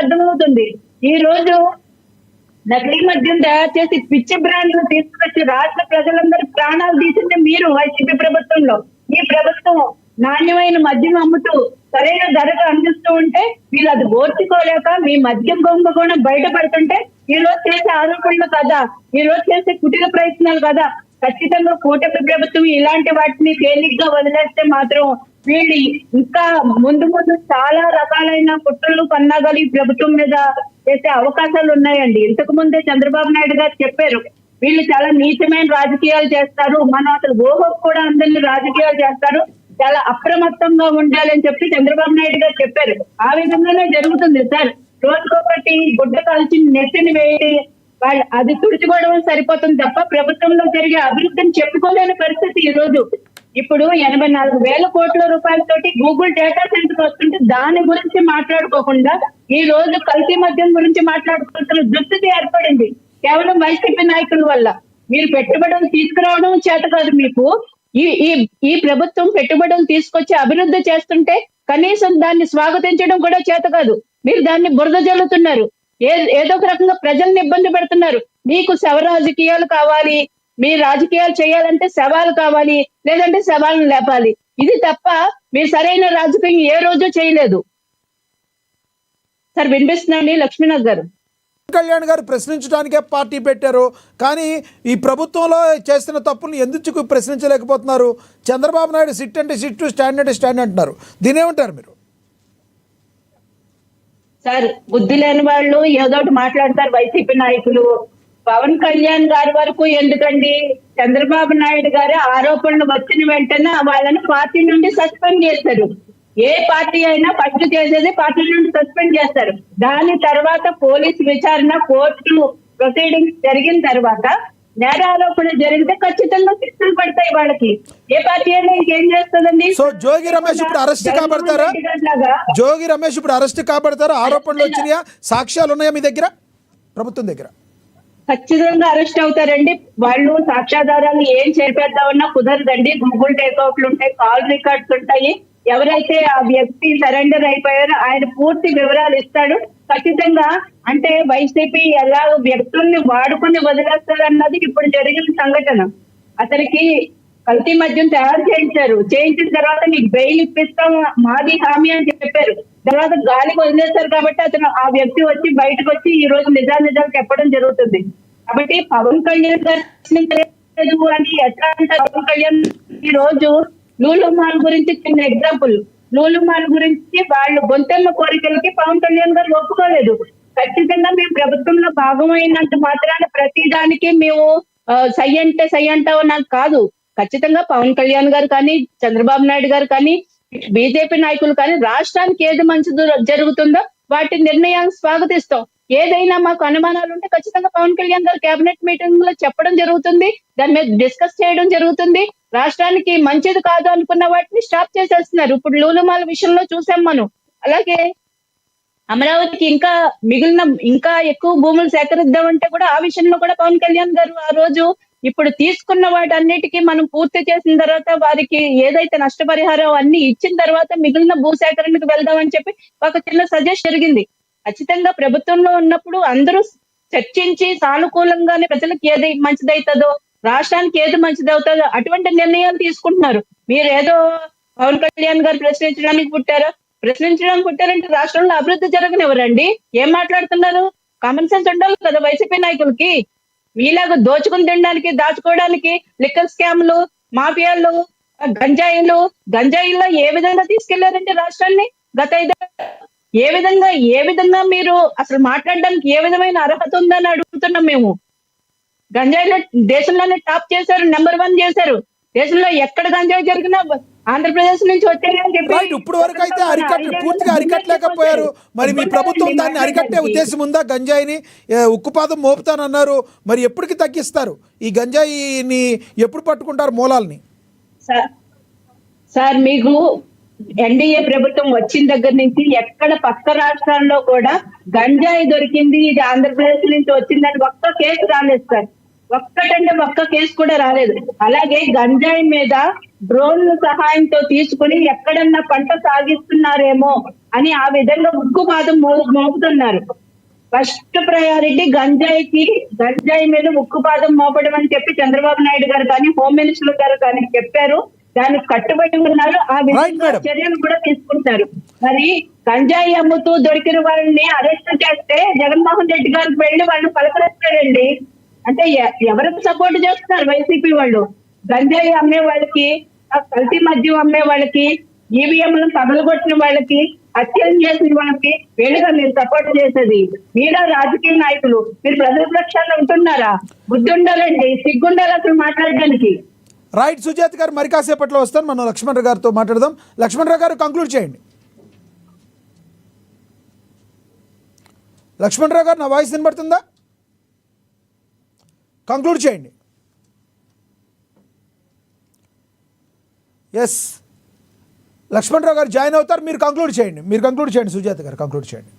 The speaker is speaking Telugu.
అర్థమవుతుంది. ఈ రోజు నకిలీ మద్యం తయారు చేసి పిచ్చి బ్రాండ్లు తీసుకొచ్చి రాష్ట్ర ప్రజలందరూ ప్రాణాలు తీసింది మీరు వైసీపీ ప్రభుత్వంలో. ఈ ప్రభుత్వం నాణ్యమైన మద్యం అమ్ముతూ సరైన ధరకు అందిస్తూ ఉంటే వీళ్ళు అది ఓర్చుకోలేక మీ మద్యం కుంభకోణం బయటపడుతుంటే ఈ రోజు చేసే ఆరోపణలు కదా, ఈ రోజు చేసే కుటిల ప్రయత్నాలు కదా. ఖచ్చితంగా కూటమి ప్రభుత్వం ఇలాంటి వాటిని తేలిగ్గా వదిలేస్తే మాత్రం వీళ్ళు ఇంకా ముందు ముందు చాలా రకాలైన కుట్రలు పన్నాగాలు ఈ ప్రభుత్వం మీద చేసే అవకాశాలు ఉన్నాయండి. ఇంతకు ముందే చంద్రబాబు నాయుడు గారు చెప్పారు, వీళ్ళు చాలా నీచమైన రాజకీయాలు చేస్తారు, మనం అసలు ఊహకు కూడా అందరినీ రాజకీయాలు చేస్తారు, చాలా అప్రమత్తంగా ఉండాలని చెప్పి చంద్రబాబు నాయుడు గారు చెప్పారు. ఆ విధంగానే జరుగుతుంది సార్. రోజుకొకటి గుడ్డ కాల్చి నెత్తిని వేయి వాళ్ళు అది తుడుచుకోవడం సరిపోతుంది తప్ప ప్రభుత్వంలో జరిగే అభివృద్ధిని చెప్పుకోలేని పరిస్థితి ఈ రోజు. ఇప్పుడు 84,000 కోట్ల రూపాయలతోటి గూగుల్ డేటా సెంటర్ వస్తుంటే దాని గురించి మాట్లాడుకోకుండా ఈ రోజు కల్తీ మద్యం గురించి మాట్లాడుకుంటున్న దుస్థితి ఏర్పడింది కేవలం వైసీపీ నాయకుల వల్ల. మీరు పెట్టుబడులు తీసుకురావడం చేత కాదు మీకు. ఈ ప్రభుత్వం పెట్టుబడులు తీసుకొచ్చి అభివృద్ధి చేస్తుంటే కనీసం దాన్ని స్వాగతించడం కూడా చేత కాదు. మీరు దాన్ని బురద జల్లుతున్నారు, ఏదో ఒక రకంగా ప్రజల్ని ఇబ్బంది పెడుతున్నారు. మీకు శవ రాజకీయాలు కావాలి, మీ రాజకీయాలు చేయాలంటే శవాలు కావాలి, లేదంటే శవాలను లేపాలి. ఇది తప్ప మీరు సరైన రాజకీయం ఏ రోజు చేయలేదు సార్. వినిపిస్తుందండి లక్ష్మీనాథ్ గారు? కళ్యాణ్ గారు ప్రశ్నించడానికే పార్టీ పెట్టారు, కానీ ఈ ప్రభుత్వంలో చేస్తున్న తప్పులను ఎందుకు ప్రశ్నించలేకపోతున్నారు? చంద్రబాబు నాయుడు సిట్ అంటే సిట్, స్టాండ్ అంటే స్టాండ్ అంటున్నారు. దీనేమంటారు మీరు? సార్ బుద్ధి లేని వాళ్ళు ఏదోటి మాట్లాడతారు వైసీపీ నాయకులు. పవన్ కళ్యాణ్ గారి వరకు ఎందుకండి, చంద్రబాబు నాయుడు గారు ఆరోపణలు వచ్చిన వెంటనే వాళ్ళని పార్టీ నుండి సస్పెండ్ చేశారు. ఏ పార్టీ అయినా ఫస్ట్ చేసేది పార్టీ నుండి సస్పెండ్ చేస్తారు. దాని తర్వాత పోలీసు విచారణ, కోర్టు ప్రొసీడింగ్స్ జరిగిన తర్వాత నేరారోపణ జరిగితే ఖచ్చితంగా శిక్షలు పడతాయి వాళ్ళకి. ఏ పార్టీ అయినా ఇంకేం చేస్తుందండి? సో జోగి రమేష్ ఇప్పుడు అరెస్ట్ కాబడతారా? జోగి రమేష్ ఇప్పుడు అరెస్ట్ కాబడతారా? ఆరోపణలు వచ్చినాయా? సాక్ష్యాలు ఉన్నాయా మీ దగ్గర, ప్రభుత్వం దగ్గర? ఖచ్చితంగా అరెస్ట్ అవుతారండి. వాళ్ళు సాక్ష్యాధారాలు ఏం చేపేద్దామన్నా కుదరదండి. గూగుల్ టేక్అవుట్లు ఉంటాయి, కాల్ రికార్డ్స్ ఉంటాయి. ఎవరైతే ఆ వ్యక్తి సరెండర్ అయిపోయారో ఆయన పూర్తి వివరాలు ఇస్తాడు. ఖచ్చితంగా అంటే వైసీపీ ఎలా వ్యక్తుల్ని వాడుకొని వదిలేస్తారన్నది ఇప్పుడు జరిగిన సంఘటన. అతనికి కల్తీ మద్యం తయారు చేయించిన తర్వాత నీకు బెయిల్ ఇప్పిస్తాం మాది హామీ అని చెప్పారు. తర్వాత గాలికి వదిలేస్తారు కాబట్టి అతను ఆ వ్యక్తి వచ్చి బయటకు వచ్చి ఈ రోజు నిజాలు చెప్పడం జరుగుతుంది. కాబట్టి పవన్ కళ్యాణ్ గారు అని ఎట్లా అంటారు? పవన్ కళ్యాణ్ ఈ రోజు లూలు మాల్ గురించి చిన్న ఎగ్జాంపుల్. లూలు మాల్ గురించి వాళ్ళు గొంతెమ్మ కోరికలకి పవన్ కళ్యాణ్ గారు ఒప్పుకోలేదు. ఖచ్చితంగా మేము ప్రభుత్వంలో భాగమైనంత మాత్రాన ప్రతి దానికి మేము సై అంటే సై అంటావు నాకు కాదు. ఖచ్చితంగా పవన్ కళ్యాణ్ గారు కానీ, చంద్రబాబు నాయుడు గారు కానీ, బీజేపీ నాయకులు కానీ రాష్ట్రానికి ఏది మంచి జరుగుతుందో వాటి నిర్ణయాలను స్వాగతిస్తాం. ఏదైనా మాకు అనుమానాలు ఉంటే ఖచ్చితంగా పవన్ కళ్యాణ్ గారు కేబినెట్ మీటింగ్ లో చెప్పడం జరుగుతుంది, దాని మీద డిస్కస్ చేయడం జరుగుతుంది. రాష్ట్రానికి మంచిది కాదు అనుకున్న వాటిని స్టాప్ చేసేస్తున్నారు. ఇప్పుడు లూలుమాల విషయంలో చూసాం మనం. అలాగే అమరావతికి ఇంకా ఎక్కువ భూములు సేకరిద్దామంటే కూడా ఆ విషయంలో కూడా పవన్ కళ్యాణ్ గారు ఆ రోజు ఇప్పుడు తీసుకున్న వాటన్నిటికీ మనం పూర్తి చేసిన తర్వాత వారికి ఏదైతే నష్టపరిహారం అన్ని ఇచ్చిన తర్వాత మిగిలిన భూ సేకరణకు వెళ్దామని చెప్పి ఒక చిన్న సజెస్ట్ జరిగింది. ఖచ్చితంగా ప్రభుత్వంలో ఉన్నప్పుడు అందరూ చర్చించి సానుకూలంగానే ప్రజలకు ఏది మంచిదవుతుందో, రాష్ట్రానికి ఏది మంచిదవుతుందో అటువంటి నిర్ణయాలు తీసుకుంటున్నారు. మీరు ఏదో పవన్ కళ్యాణ్ గారు ప్రశ్నించడానికి పుట్టారంటే రాష్ట్రంలో అభివృద్ధి జరగనివ్వరండి. ఏం మాట్లాడుతున్నారు? కామన్ సెన్స్ ఉండాలి కదా వైసీపీ నాయకులకి. మీలాగా దోచుకుని తినడానికి, దాచుకోవడానికి లిక్కర్ స్కామ్లు, మాఫియాలు, గంజాయిల్లో ఏ విధంగా తీసుకెళ్లారంటే రాష్ట్రాన్ని గత 5 ఏ విధంగా మీరు అసలు మాట్లాడడానికి ఏ విధమైన అర్హత ఉందని అడుగుతున్నాం మేము. గంజాయిలో దేశంలోనే టాప్ చేశారు, నెంబర్ 1 చేశారు. దేశంలో ఎక్కడ గంజాయి జరిగినా ఆంధ్రప్రదేశ్ నుంచి వచ్చాయని చెప్పి ఇప్పుడు వరకు అయితే పూర్తిగా అరికట్టలేకపోయారు. మరి మీ ప్రభుత్వం దాన్ని అరికట్టే ఉద్దేశం ఉందా? గంజాయిని ఉక్కుపాదం మోపుతానన్నారు, మరి ఎప్పటికి తగ్గిస్తారు? ఈ గంజాయిని ఎప్పుడు పట్టుకుంటారు మూలాల్ని? సార్ మీకు ఎన్డీఏ ప్రభుత్వం వచ్చిన దగ్గర నుంచి ఎక్కడ పక్క రాష్ట్రాల్లో కూడా గంజాయి దొరికింది, ఇది ఆంధ్రప్రదేశ్ నుంచి వచ్చిందని ఒక్క కేసు రాలేదు సార్. ఒక్కటంటే ఒక్క కేసు కూడా రాలేదు. అలాగే గంజాయి మీద డ్రోన్ల సహాయంతో తీసుకుని ఎక్కడన్నా పంట సాగిస్తున్నారేమో అని ఆ విధంగా ఉక్కుపాదం మోపుతున్నారు. ఫస్ట్ ప్రయారిటీ గంజాయి మీద ఉక్కుపాదం మోపడం అని చెప్పి చంద్రబాబు నాయుడు గారు కానీ హోమ్ మినిస్టర్ గారు కానీ చెప్పారు. దానికి కట్టుబడి ఉన్నారు. ఆ విధంగా చర్యలు కూడా తీసుకుంటారు. మరి గంజాయి అమ్ముతూ దొరికిన వాళ్ళని అరెస్ట్ చేస్తే జగన్మోహన్ రెడ్డి గారికి వెళ్ళి వాళ్ళు పలకరిస్తారండి. అంటే ఎవరికి సపోర్ట్ చేస్తున్నారు వైసీపీ వాళ్ళు? గంజాయి అమ్మే వాళ్ళకి, కల్తీ మద్యం అమ్మే వాళ్ళకి, ఈవీఎంలను పగలగొట్టిన వాళ్ళకి, హత్యలు చేసిన వాళ్ళకి వీళ్ళుగా మీరు సపోర్ట్ చేసేది. మీరా రాజకీయ నాయకులు, మీరు ప్రజల పక్షాన ఉంటున్నారా? బుద్ధి ఉండాలండి, సిగ్గుండాలి అసలు మాట్లాడడానికి. రైట్ సుజాత గారు, మరి కాసేపట్లో వస్తాను. మనం లక్ష్మణరావు గారితో మాట్లాడదాం. లక్ష్మణరావు గారు కంక్లూడ్ చేయండి. లక్ష్మణరావు గారు, నా వాయిస్ వినబడుతుందా? కంక్లూడ్ చేయండి. ఎస్, లక్ష్మణరావు గారు జాయిన్ అవుతారు. మీరు కంక్లూడ్ చేయండి సుజాత గారు కంక్లూడ్ చేయండి.